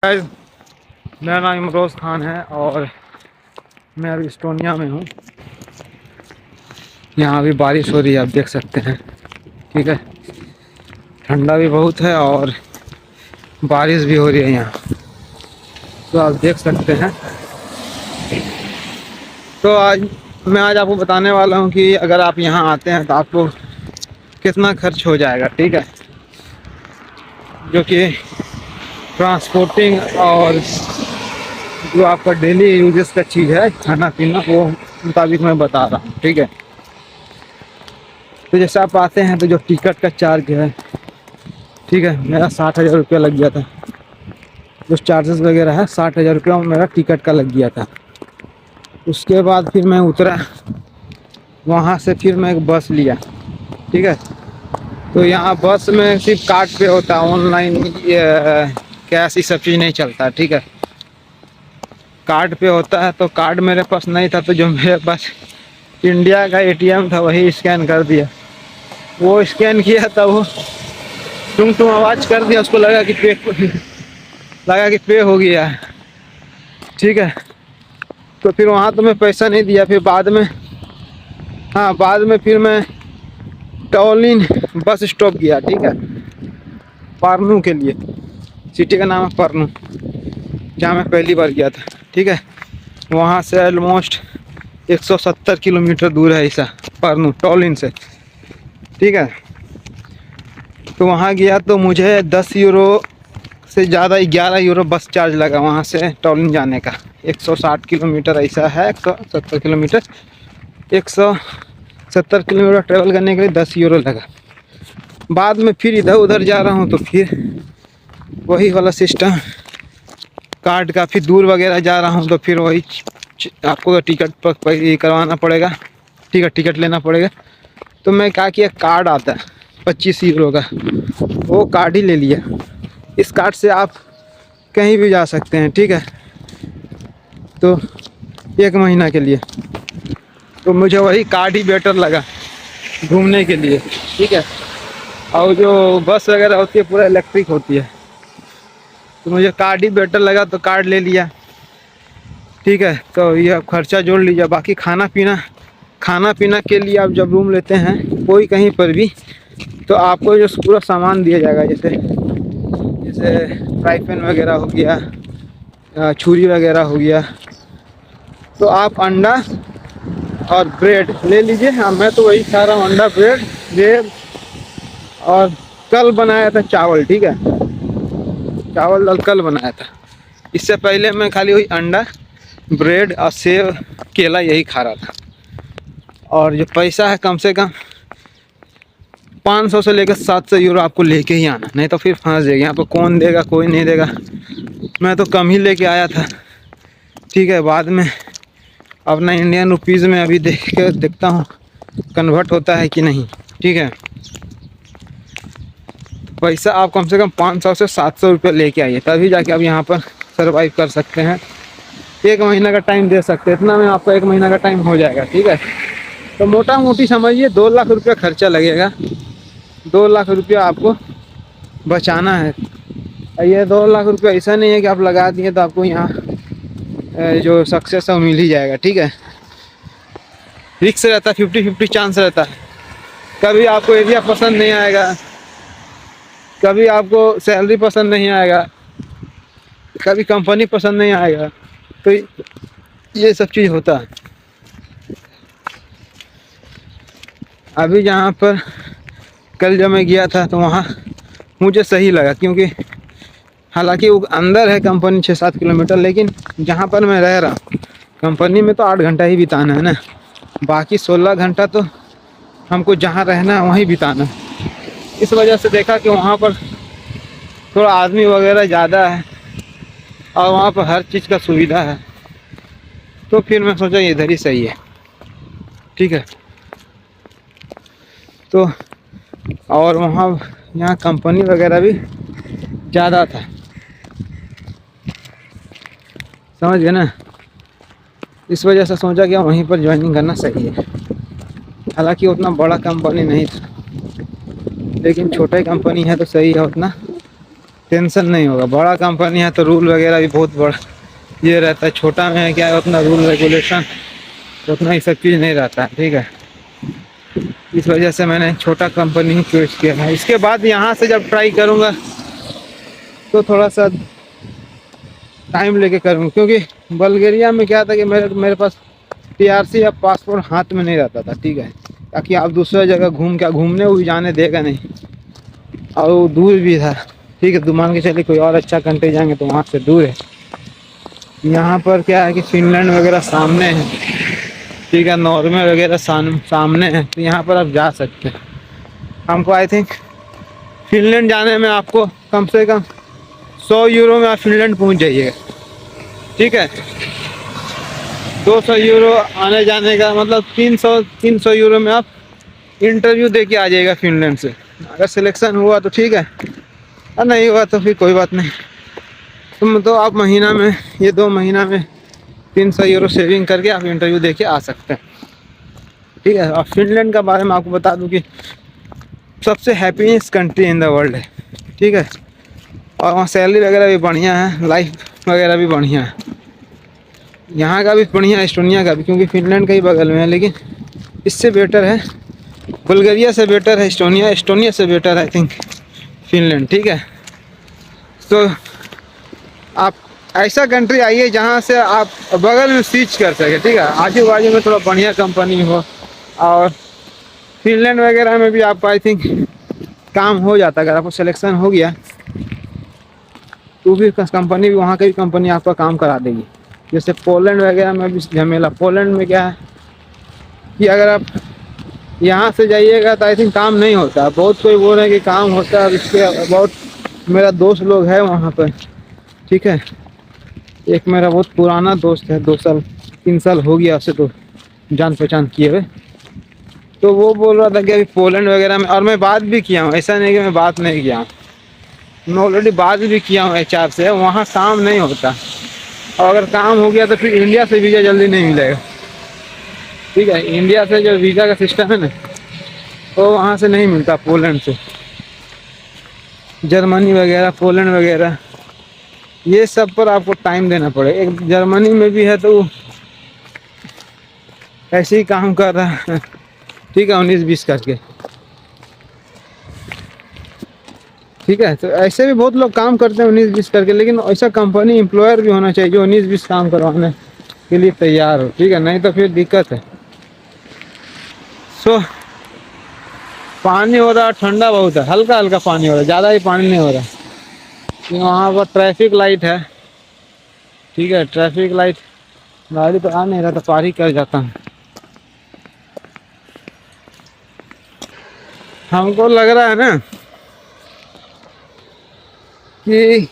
میرا نام امروز خان ہے اور میں ابھی اسٹونیا میں ہوں. یہاں ابھی بارش ہو رہی ہے, آپ دیکھ سکتے ہیں. ٹھیک ہے, ٹھنڈا بھی بہت ہے اور بارش بھی ہو رہی ہے یہاں, تو آپ دیکھ سکتے ہیں. تو آج آپ کو بتانے والا ہوں کہ اگر آپ یہاں آتے ہیں تو آپ کو کتنا خرچ ہو جائے گا. ٹھیک ہے, جو کہ ٹرانسپورٹنگ اور جو آپ کا ڈیلی یوزز کا چیز ہے کھانا پینا, وہ مطابق میں بتا رہا ہوں. ٹھیک ہے, تو جیسے آپ آتے ہیں تو جو ٹکٹ کا چارج ہے, ٹھیک ہے, میرا 60,000 روپیہ لگ گیا تھا. جو چارجز وغیرہ ہے 60,000 روپیہ میرا ٹکٹ کا لگ گیا تھا. اس کے بعد پھر میں اترا, وہاں سے پھر میں ایک بس لیا. ٹھیک ہے, تو یہاں بس میں صرف کارڈ پہ ہوتا ہے, آن لائن کیش یہ سب چیز نہیں چلتا. ٹھیک ہے, کارڈ پہ ہوتا ہے. تو کارڈ میرے پاس نہیں تھا, تو جو میرے پاس انڈیا کا ATM تھا وہی اسکین کر دیا. وہ اسکین کیا تھا, وہ ٹم آواز کر دیا, اس کو لگا کہ پے ہو گیا. ٹھیک ہے, تو پھر وہاں تو میں پیسہ نہیں دیا. پھر بعد میں پھر میں ٹولین بس اسٹاپ کیا. ٹھیک ہے, پارنو کے لیے. سٹی کا نام ہے پرنو, جہاں میں پہلی بار گیا تھا. ٹھیک ہے, وہاں سے آلموسٹ 170 کلو میٹر دور ہے ایسا پرنو ٹولین سے. ٹھیک ہے, تو وہاں گیا تو مجھے 10 یورو سے زیادہ 11 یورو بس چارج لگا وہاں سے ٹولن جانے کا. 160 کلو میٹر ایسا ہے, 170 کلو میٹر, 170 کلو میٹر ٹریول کرنے کے لیے 10 یورو لگا. بعد میں پھر ادھر ادھر جا رہا ہوں تو پھر وہی والا سسٹم, کارڈ کافی دور وغیرہ جا رہا ہوں تو پھر وہی آپ کو ٹکٹ کروانا پڑے گا. ٹھیک ہے, ٹکٹ لینا پڑے گا. تو میں کہا کہ ایک کارڈ آتا ہے 25 یورو کا, وہ کارڈ ہی لے لیا. اس کارڈ سے آپ کہیں بھی جا سکتے ہیں. ٹھیک ہے, تو 1 مہینہ کے لیے. تو مجھے وہی کارڈ ہی بیٹر لگا گھومنے کے لیے. ٹھیک ہے, اور جو بس وغیرہ ہوتی ہے پورا الیکٹرک ہوتی ہے, تو مجھے کارڈ ہی بیٹر لگا تو کارڈ لے لیا. ٹھیک ہے, تو یہ خرچہ جوڑ لیجیے. باقی کھانا پینا کے لیے آپ جب روم لیتے ہیں کوئی کہیں پر بھی, تو آپ کو جو پورا سامان دیا جائے گا, جیسے فرائی پین وغیرہ ہو گیا, چھری وغیرہ ہو گیا. تو آپ انڈا اور بریڈ لے لیجیے. ہاں, میں تو وہی کھا رہا ہوں, انڈا بریڈ. اور کل بنایا تھا چاول. ٹھیک ہے, چاول دال کل بنایا تھا. اس سے پہلے میں خالی وہی انڈا بریڈ اور سیب کیلا یہی کھا رہا تھا. اور جو پیسہ ہے کم سے کم 500 سے لے کر 700 یورو آپ کو لے کے ہی آنا, نہیں تو پھر پھنس جائے گا. یہاں پہ کون دے گا, کوئی نہیں دے گا. میں تو کم ہی لے کے آیا تھا. ٹھیک ہے, بعد میں اپنا انڈین روپیز میں ابھی دیکھتا ہوں کنورٹ ہوتا ہے کہ نہیں. ٹھیک ہے, پیسہ آپ کم سے کم 500 سے 700 روپے لے کے آئیے, تبھی جا کے آپ یہاں پر سروائیو کر سکتے ہیں. 1 مہینہ کا ٹائم دے سکتے ہیں, اتنا میں آپ کو 1 مہینہ کا ٹائم ہو جائے گا. ٹھیک ہے, تو موٹا موٹی سمجھیے 2 لاکھ روپیہ خرچہ لگے گا. 2 لاکھ روپیہ آپ کو بچانا ہے. یہ 2 لاکھ روپیہ ایسا نہیں ہے کہ آپ لگا دیے تو آپ کو یہاں جو سکسیس ہے وہ مل ہی جائے گا. ٹھیک ہے, رسک رہتا ہے, 50-50 چانس رہتا ہے. کبھی آپ کو ایریا پسند نہیں آئے گا, کبھی آپ کو سیلری پسند نہیں آئے گا, کبھی کمپنی پسند نہیں آئے گا. تو یہ سب چیز ہوتا ہے. ابھی جہاں پر کل جب میں گیا تھا تو وہاں مجھے صحیح لگا, کیونکہ حالانکہ وہ اندر ہے کمپنی 6-7 کلو میٹر, لیکن جہاں پر میں رہ رہا ہوں کمپنی میں تو 8 گھنٹہ ہی بتانا ہے نا. باقی 16 گھنٹہ تو ہم کو جہاں رہنا ہے وہیں بتانا. اس وجہ سے دیکھا کہ وہاں پر تھوڑا آدمی وغیرہ زیادہ ہے اور وہاں پہ ہر چیز کا سویدھا ہے, تو پھر میں سوچا ادھر ہی صحیح ہے. ٹھیک ہے, تو اور یہاں کمپنی وغیرہ بھی زیادہ تھا, سمجھ گئے نا. اس وجہ سے سوچا کہ وہیں پر جوائننگ کرنا صحیح ہے. حالانکہ اتنا بڑا کمپنی نہیں تھا, لیکن چھوٹا کمپنی ہے تو صحیح ہے اتنا. टेंशन नहीं होगा। बड़ा कंपनी है तो रूल वगैरह भी बहुत बड़ा ये रहता है, छोटा में है क्या है, उतना रूल रेगुलेशन उतना ही सब चीज़ नहीं रहता है, ठीक है। इस वजह से मैंने छोटा कंपनी ही चूज किया है। इसके बाद यहाँ से जब ट्राई करूँगा तो थोड़ा सा टाइम लेके करूँगा, क्योंकि बल्गेरिया में क्या था कि मेरे पास TRC या पासपोर्ट हाथ में नहीं रहता था, ठीक है, ताकि आप दूसरा जगह घूमने भी जाने देगा नहीं, और वो दूर भी था, ठीक है। तो मान के चलिए कोई और अच्छा कंट्री जाएंगे तो वहाँ से दूर है। यहाँ पर क्या है कि फिनलैंड वगैरह सामने है, ठीक है, नॉर्वे वगैरह सामने है, तो यहाँ पर आप जा सकते हैं। हमको आई थिंक फिनलैंड जाने में आपको कम से कम 100 यूरो में आप फिनलैंड पहुँच जाइएगा, ठीक है। 200 यूरो आने जाने का मतलब 300 यूरो में आप इंटरव्यू दे के आ जाइएगा फिनलैंड से। अगर सिलेक्शन हुआ तो ठीक है, और नहीं हुआ तो फिर कोई बात नहीं। तो आप महीना में ये 2 महीना में 300 यूरो सेविंग करके आप इंटरव्यू दे के आ सकते हैं, ठीक है। और फिनलैंड का बारे में आपको बता दूं कि सबसे happiest country in the world है, ठीक है। और वहाँ सैलरी वगैरह भी बढ़िया है, लाइफ वगैरह भी बढ़िया है। यहाँ का भी बढ़िया है, एस्टोनिया का भी, क्योंकि फिनलैंड का ही बगल में है, लेकिन इससे बेटर है बुल्गारिया से बेटर है एस्टोनिया से बेटर आई थिंक फिनलैंड, ठीक है। तो आप ऐसा कंट्री आइए जहाँ से आप बगल में स्विच कर सके, ठीक है, आजू बाजू में थोड़ा बढ़िया कंपनी हो। और फिनलैंड वगैरह में भी आपको आई थिंक काम हो जाता है, अगर आपको सिलेक्शन हो गया तो भी कंपनी भी वहाँ की भी कंपनी आपका काम करा देगी। जैसे पोलैंड वगैरह में भी झमेला, पोलैंड में क्या है कि अगर आप यहाँ से जाइएगा तो आई थिंक काम नहीं होता। बहुत कोई बोल रहे हैं कि काम होता है, इसके बहुत मेरा दोस्त लोग है वहाँ पर, ठीक है। एक मेरा बहुत पुराना दोस्त है, 2 साल 3 साल हो गया उसे तो जान पहचान किए हुए, तो वो बोल रहा था कि अभी पोलैंड वगैरह में, और मैं बात भी किया हूँ, ऐसा नहीं कि मैं बात नहीं किया हूँ, मैं ऑलरेडी बात भी किया हूँ HR से, वहाँ काम नहीं होता। और अगर काम हो गया तो फिर इंडिया से वीज़ा जल्दी नहीं मिलेगा, ठीक है। इंडिया से जो वीज़ा का सिस्टम है ना वो वहाँ से नहीं मिलता, पोलैंड से। जर्मनी वगैरह, पोलैंड वगैरह, ये सब पर आपको टाइम देना पड़ेगा। एक जर्मनी में भी है तो ऐसे ही काम कर रहा है, ठीक है, 19-20 करके, ठीक है। तो ऐसे भी बहुत लोग काम करते हैं 19-20 करके, लेकिन ऐसा कंपनी एम्प्लॉयर भी होना चाहिए जो 19-20 काम करवाने के लिए तैयार हो, ठीक है, नहीं तो फिर दिक्कत है। सो पानी हो रहा ठंडा बहुत है, हल्का हल्का पानी हो रहा है, ज़्यादा ही पानी नहीं हो रहा। वहाँ पर ट्रैफिक लाइट है, ठीक है, ट्रैफिक लाइट, गाड़ी तो आ नहीं रहा तो पार ही कर जाता हूँ। हमको लग रहा है ना कि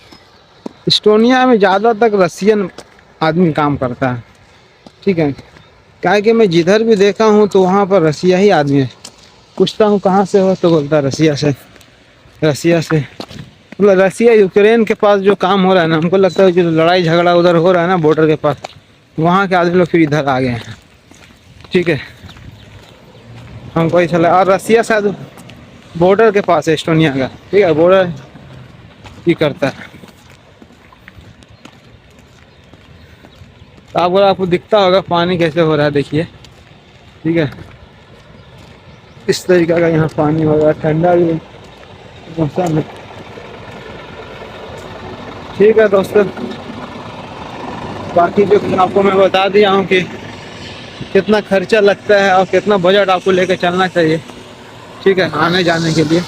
एस्टोनिया में ज़्यादा तक रसियन आदमी काम करता है, ठीक है। क्या कि मैं जिधर भी देखा हूँ तो वहाँ पर रसिया ही आदमी है। पूछता हूँ कहाँ से हो तो बोलता है रसिया से। मतलब रसिया यूक्रेन के पास जो काम हो रहा है ना, हमको लगता है जो लड़ाई झगड़ा उधर हो रहा है ना बॉर्डर के पास, वहाँ के आदमी लोग फिर इधर आ गए हैं, ठीक है। हमको ऐसा लगा। और रसिया शायद बॉर्डर के पास है एस्टोनिया का, ठीक है, बॉर्डर ही करता है। तो आपको दिखता होगा पानी कैसे हो रहा है, देखिए, ठीक है, इस तरीका का यहाँ पानी हो रहा है, ठंडा भी मौसम है, ठीक है दोस्तों। बाकी जो आपको मैं बता दिया हूँ कि कितना खर्चा लगता है और कितना बजट आपको लेकर चलना चाहिए, ठीक है, आने जाने के लिए,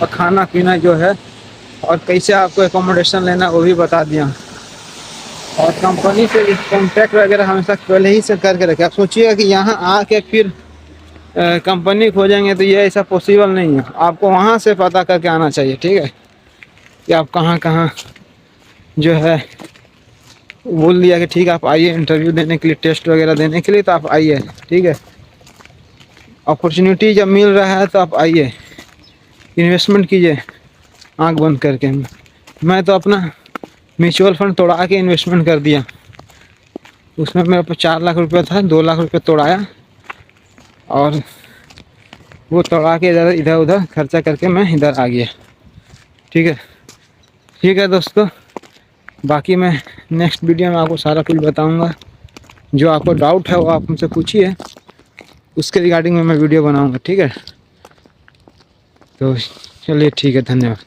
और खाना पीना जो है, और कैसे आपको एकोमोडेशन लेना वो भी बता दिया। और कंपनी से कॉन्टैक्ट वगैरह हमेशा पहले ही से करके रखें। आप सोचिएगा कि यहाँ आके फिर कंपनी खोजेंगे तो ये ऐसा पॉसिबल नहीं है। आपको वहाँ से पता करके आना चाहिए, ठीक है, कि आप कहाँ कहाँ जो है बोल दिया कि ठीक है आप आइए इंटरव्यू देने के लिए, टेस्ट वगैरह देने के लिए, तो आप आइए, ठीक है। अपॉर्चुनिटी जब मिल रहा है तो आप आइए, इन्वेस्टमेंट कीजिए आंख बंद करके। मैं तो अपना म्यूचुअल फंड तोड़ा के इन्वेस्टमेंट कर दिया, उसमें मेरे पास 4 लाख रुपया था, 2 लाख रुपये तोड़ाया और वो तोड़ा के इधर उधर खर्चा करके मैं इधर आ गया, ٹھیک ہے دوستوں، باقی میں نیکسٹ ویڈیو میں آپ کو سارا کچھ بتاؤں گا. جو آپ کو ڈاؤٹ ہے وہ آپ مجھ سے پوچھیے، اس کے ریگارڈنگ میں ویڈیو بناؤں گا. ٹھیک ہے، تو چلیے ٹھیک ہے، دھنیہ واد.